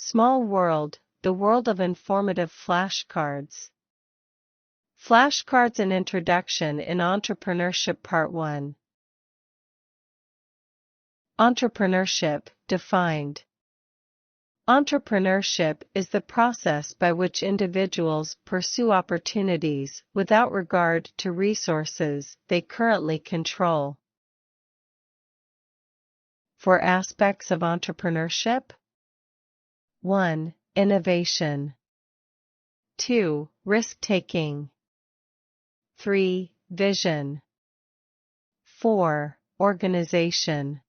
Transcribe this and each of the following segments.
Small world, the world of informative flashcards. Flashcards, an introduction in Entrepreneurship Part 1. Entrepreneurship, defined. Entrepreneurship is the process by which individuals pursue opportunities without regard to resources they currently control. For aspects of entrepreneurship: 1. Innovation. 2. Risk-taking. 3. Vision. 4. Organization.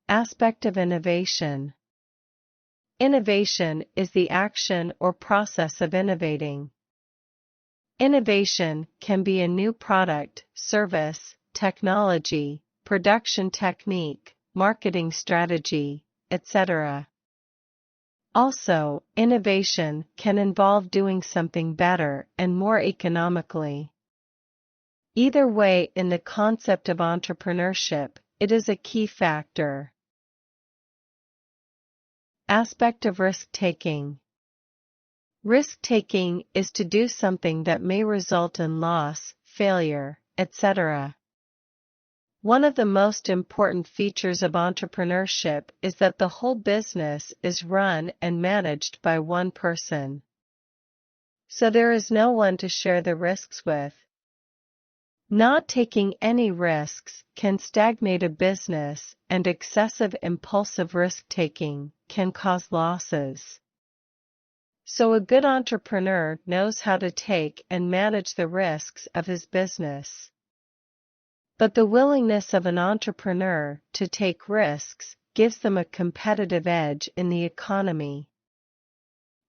Aspect of innovation. Innovation is the action or process of innovating. Innovation can be a new product, service, technology, production technique, marketing strategy, etc. Also, innovation can involve doing something better and more economically. Either way, in the concept of entrepreneurship, it is a key factor. Aspect of risk-taking. Risk-taking is to do something that may result in loss, failure, etc. One of the most important features of entrepreneurship is that the whole business is run and managed by one person. So there is no one to share the risks with. Not taking any risks can stagnate a business, and excessive impulsive risk-taking can cause losses. So a good entrepreneur knows how to take and manage the risks of his business. But the willingness of an entrepreneur to take risks gives them a competitive edge in the economy.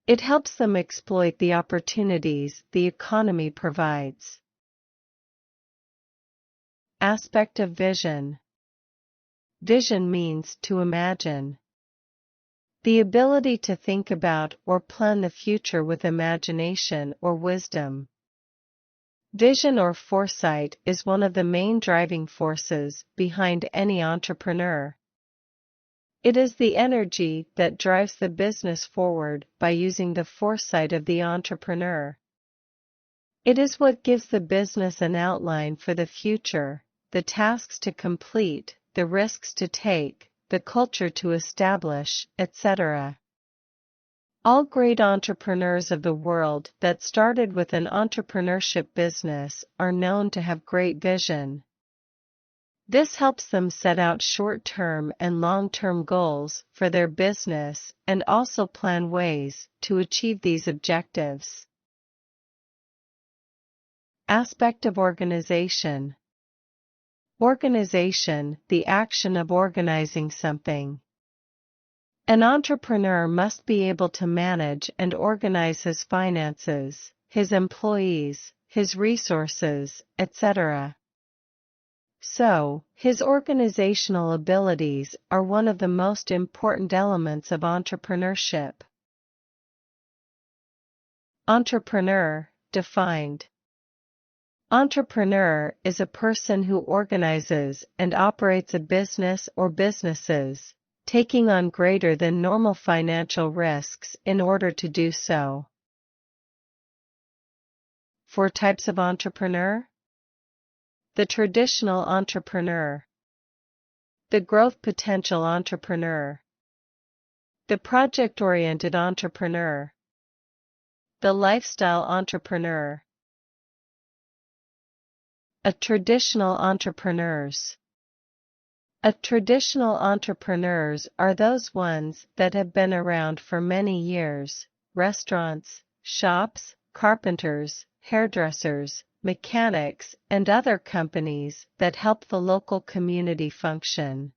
It helps them exploit the opportunities the economy provides. Aspect of vision. Vision means to imagine. The ability to think about or plan the future with imagination or wisdom. Vision or foresight is one of the main driving forces behind any entrepreneur. It is the energy that drives the business forward by using the foresight of the entrepreneur. It is what gives the business an outline for the future, the tasks to complete, the risks to take, the culture to establish, etc. All great entrepreneurs of the world that started with an entrepreneurship business are known to have great vision. This helps them set out short-term and long-term goals for their business and also plan ways to achieve these objectives. Aspect of organization. Organization, the action of organizing something. An entrepreneur must be able to manage and organize his finances, his employees, his resources, etc. So, his organizational abilities are one of the most important elements of entrepreneurship. Entrepreneur, defined. Entrepreneur is a person who organizes and operates a business or businesses, taking on greater than normal financial risks in order to do so. 4 types of entrepreneur. The traditional entrepreneur. The growth potential entrepreneur. The project-oriented entrepreneur. The lifestyle entrepreneur. A traditional entrepreneurs. A traditional entrepreneurs are those ones that have been around for many years: restaurants, shops, carpenters, hairdressers, mechanics, and other companies that help the local community function.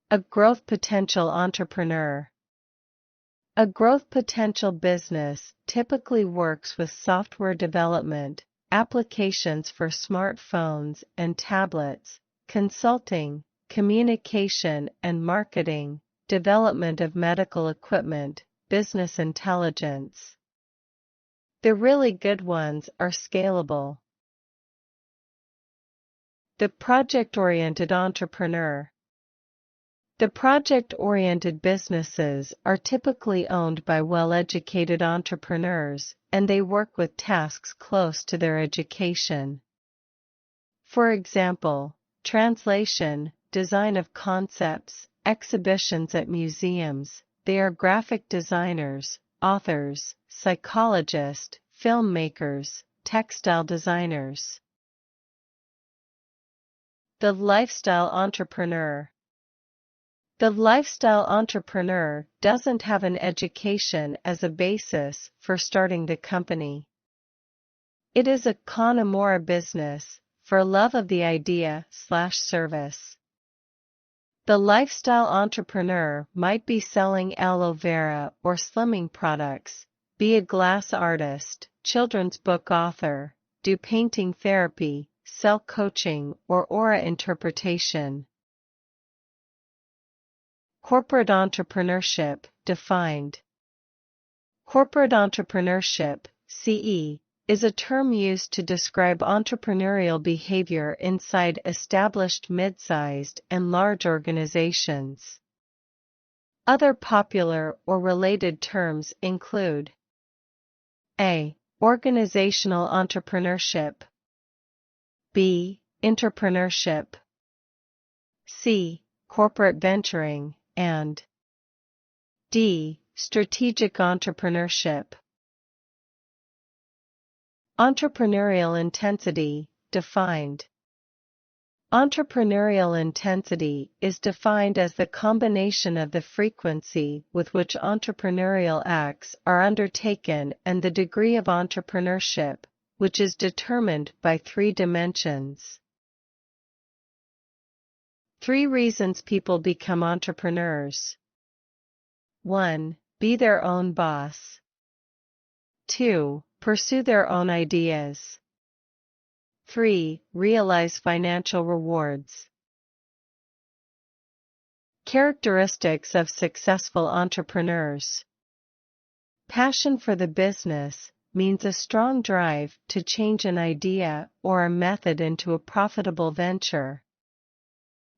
A growth potential entrepreneur. A growth potential business typically works with software development, applications for smartphones and tablets, consulting, communication and marketing, development of medical equipment, business intelligence. The really good ones are scalable. The project-oriented entrepreneur. The project-oriented businesses are typically owned by well-educated entrepreneurs, and they work with tasks close to their education. For example, translation, design of concepts, exhibitions at museums. They are graphic designers, authors, psychologists, filmmakers, textile designers. The lifestyle entrepreneur. The lifestyle entrepreneur doesn't have an education as a basis for starting the company. It is a con amore business, for love of the idea/service. The lifestyle entrepreneur might be selling aloe vera or slimming products, be a glass artist, children's book author, do painting therapy, sell coaching or aura interpretation. Corporate entrepreneurship, defined. Corporate entrepreneurship, CE, is a term used to describe entrepreneurial behavior inside established mid-sized and large organizations. Other popular or related terms include A. Organizational entrepreneurship, B. Entrepreneurship, C. Corporate venturing, and D. Strategic entrepreneurship. Entrepreneurial intensity, defined. Entrepreneurial intensity is defined as the combination of the frequency with which entrepreneurial acts are undertaken and the degree of entrepreneurship, which is determined by 3 dimensions. 3 reasons people become entrepreneurs. 1. Be their own boss. 2. Pursue their own ideas. 3. Realize financial rewards. Characteristics of successful entrepreneurs. Passion for the business means a strong drive to change an idea or a method into a profitable venture.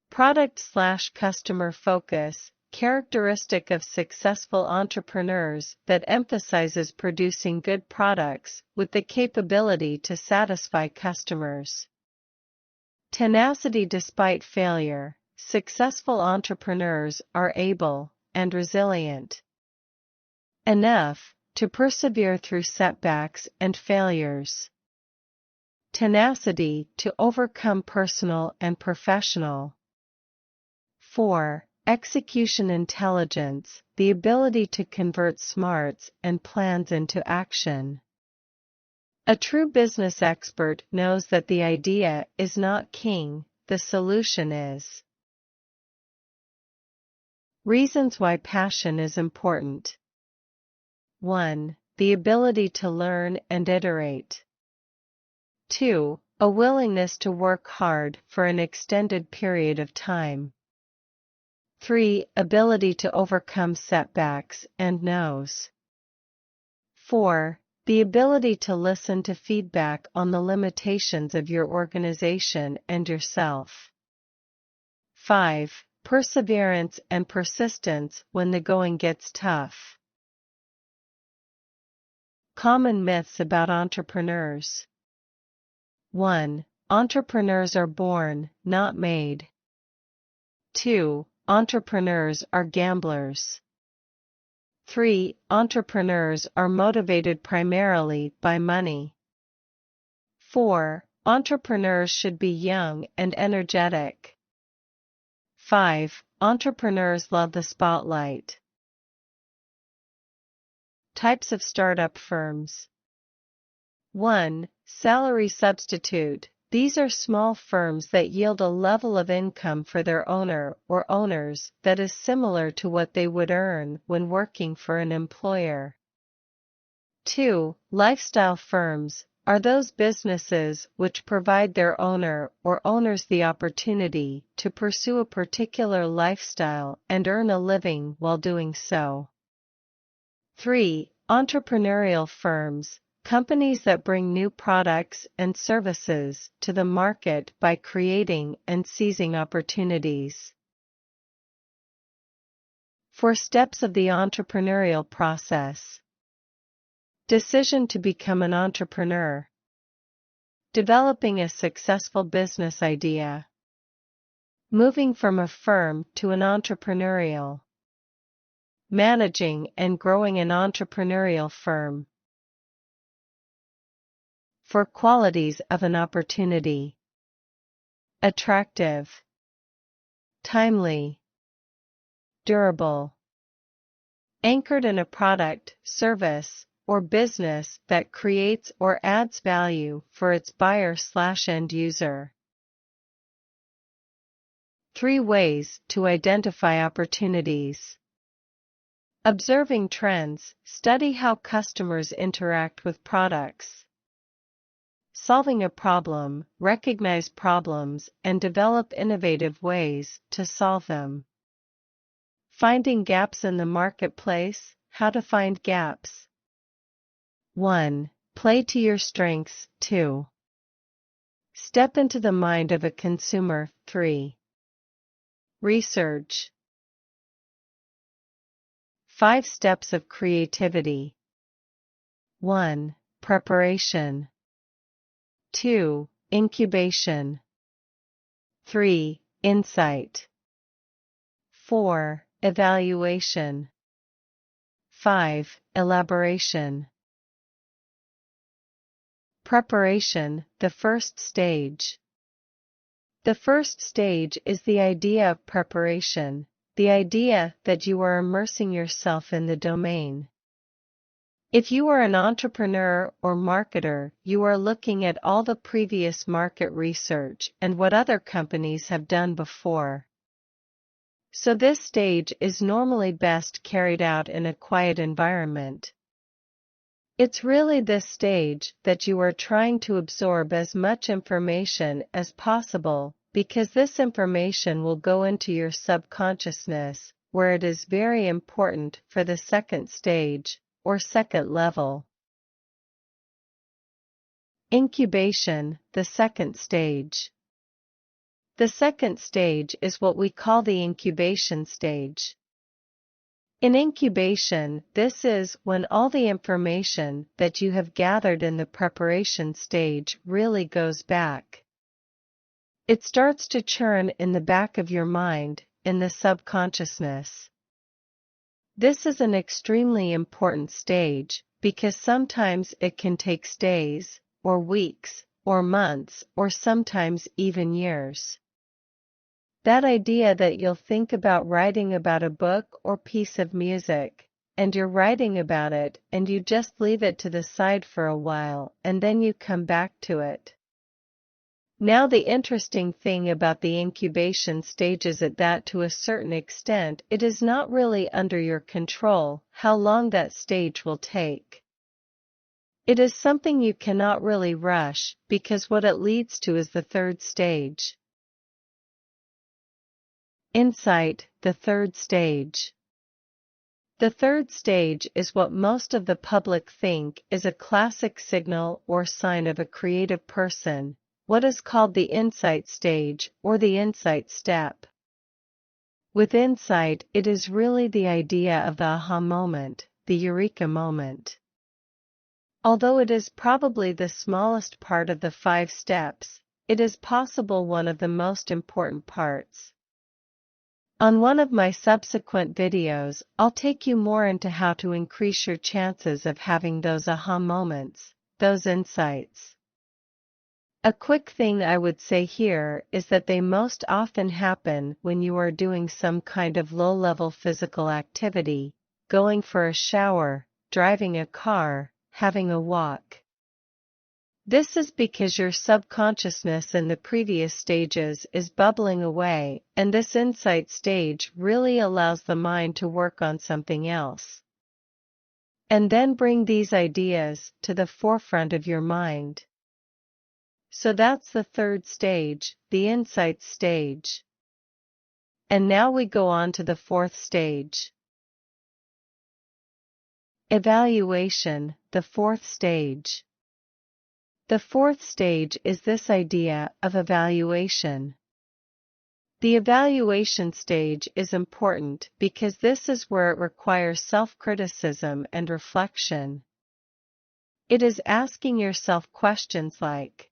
Product/customer focus, characteristic of successful entrepreneurs that emphasizes producing good products with the capability to satisfy customers. Tenacity despite failure, successful entrepreneurs are able and resilient enough to persevere through setbacks and failures. Tenacity to overcome personal and professional. 4. Execution intelligence, the ability to convert smarts and plans into action. A true business expert knows that the idea is not king, the solution is. Reasons why passion is important. 1. The ability to learn and iterate. 2. A willingness to work hard for an extended period of time. 3. Ability to overcome setbacks and no's. 4. The ability to listen to feedback on the limitations of your organization and yourself. 5. Perseverance and persistence when the going gets tough. Common myths about entrepreneurs. 1. Entrepreneurs are born, not made. 2. Entrepreneurs are gamblers. 3. Entrepreneurs are motivated primarily by money. 4. Entrepreneurs should be young and energetic. 5. Entrepreneurs love the spotlight. Types of startup firms. 1. Salary substitute. These are small firms that yield a level of income for their owner or owners that is similar to what they would earn when working for an employer. 2. Lifestyle firms are those businesses which provide their owner or owners the opportunity to pursue a particular lifestyle and earn a living while doing so. 3. Entrepreneurial firms. Companies that bring new products and services to the market by creating and seizing opportunities. 4 steps of the entrepreneurial process. Decision to become an entrepreneur. Developing a successful business idea. Moving from a firm to an entrepreneurial. Managing and growing an entrepreneurial firm. 4 qualities of an opportunity. Attractive. Timely. Durable. Anchored in a product, service, or business that creates or adds value for its buyer/end user. 3 ways to identify opportunities. Observing trends, study how customers interact with products. Solving a problem, recognize problems and develop innovative ways to solve them. Finding gaps in the marketplace, how to find gaps. 1. Play to your strengths. 2. Step into the mind of a consumer. 3. Research. 5 steps of creativity. 1. Preparation. 2. Incubation. 3. Insight. 4. Evaluation. 5. Elaboration. Preparation, the first stage. The first stage is the idea of preparation, the idea that you are immersing yourself in the domain. If you are an entrepreneur or marketer, you are looking at all the previous market research and what other companies have done before. So this stage is normally best carried out in a quiet environment. It's really this stage that you are trying to absorb as much information as possible, because this information will go into your subconsciousness, where it is very important for the second stage, or second level. Incubation, the second stage. The second stage is what we call the incubation stage. In incubation, this is when all the information that you have gathered in the preparation stage really goes back. It starts to churn in the back of your mind, in the subconsciousness. This is an extremely important stage, because sometimes it can take days, or weeks, or months, or sometimes even years. That idea that you'll think about writing about a book or piece of music, and you're writing about it and you just leave it to the side for a while and then you come back to it. Now the interesting thing about the incubation stage is that to a certain extent it is not really under your control how long that stage will take. It is something you cannot really rush, because what it leads to is the third stage. Insight, the third stage. The third stage is what most of the public think is a classic signal or sign of a creative person, what is called the insight stage or the insight step. With insight, it is really the idea of the aha moment, the eureka moment. Although it is probably the smallest part of the 5 steps, it is possible one of the most important parts. On one of my subsequent videos, I'll take you more into how to increase your chances of having those aha moments, those insights. A quick thing I would say here is that they most often happen when you are doing some kind of low-level physical activity, going for a shower, driving a car, having a walk. This is because your subconsciousness in the previous stages is bubbling away, and this insight stage really allows the mind to work on something else. And then bring these ideas to the forefront of your mind. So that's the third stage, the insight stage. And now we go on to the fourth stage. Evaluation, the fourth stage. The fourth stage is this idea of evaluation. The evaluation stage is important because this is where it requires self-criticism and reflection. It is asking yourself questions like,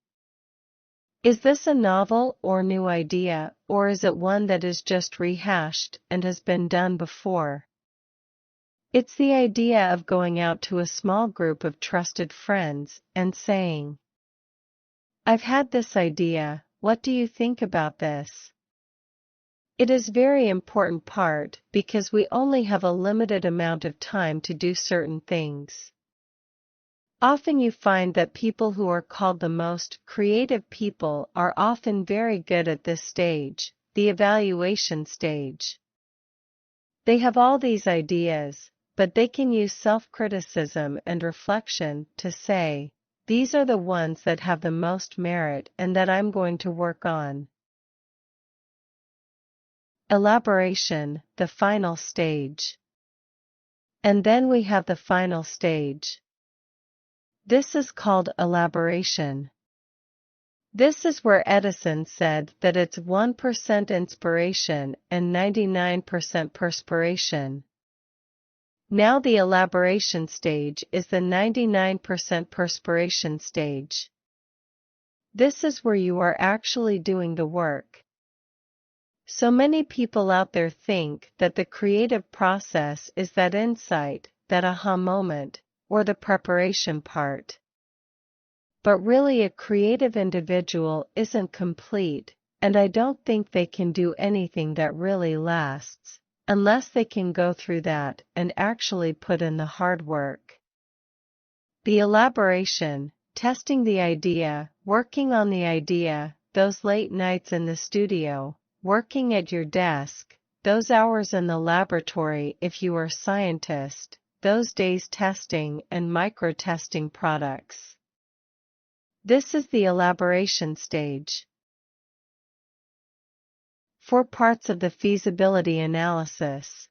is this a novel or new idea, or is it one that is just rehashed and has been done before? It's the idea of going out to a small group of trusted friends and saying, I've had this idea, what do you think about this? It is very important part because we only have a limited amount of time to do certain things. Often you find that people who are called the most creative people are often very good at this stage, the evaluation stage. They have all these ideas, but they can use self-criticism and reflection to say, these are the ones that have the most merit and that I'm going to work on. Elaboration, the final stage. And then we have the final stage. This is called elaboration. This is where Edison said that it's 1% inspiration and 99% perspiration. Now the elaboration stage is the 99% perspiration stage. This is where you are actually doing the work. So many people out there think that the creative process is that insight, that aha moment, or the preparation part. But really a creative individual isn't complete, and I don't think they can do anything that really lasts, unless they can go through that and actually put in the hard work. The elaboration, testing the idea, working on the idea, those late nights in the studio, working at your desk, those hours in the laboratory if you are a scientist, those days testing and micro-testing products. This is the elaboration stage. 4 parts of the feasibility analysis.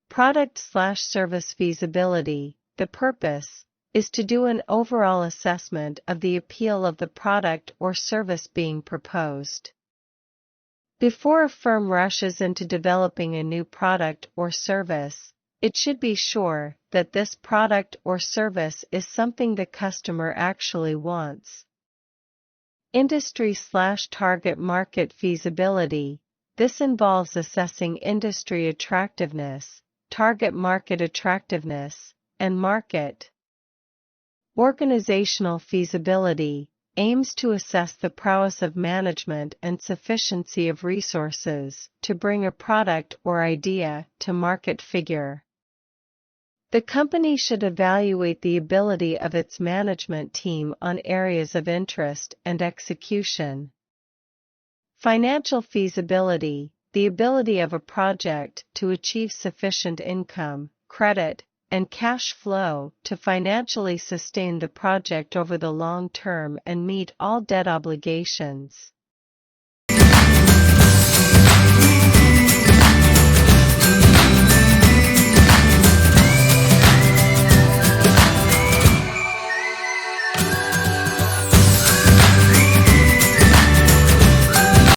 Product/service feasibility. The purpose is to do an overall assessment of the appeal of the product or service being proposed. Before a firm rushes into developing a new product or service, it should be sure that this product or service is something the customer actually wants. Industry/target market feasibility. This involves assessing industry attractiveness, target market attractiveness, and market. Organizational feasibility aims to assess the prowess of management and sufficiency of resources to bring a product or idea to market figure. The company should evaluate the ability of its management team on areas of interest and execution. Financial feasibility, the ability of a project to achieve sufficient income, credit, and cash flow to financially sustain the project over the long term and meet all debt obligations.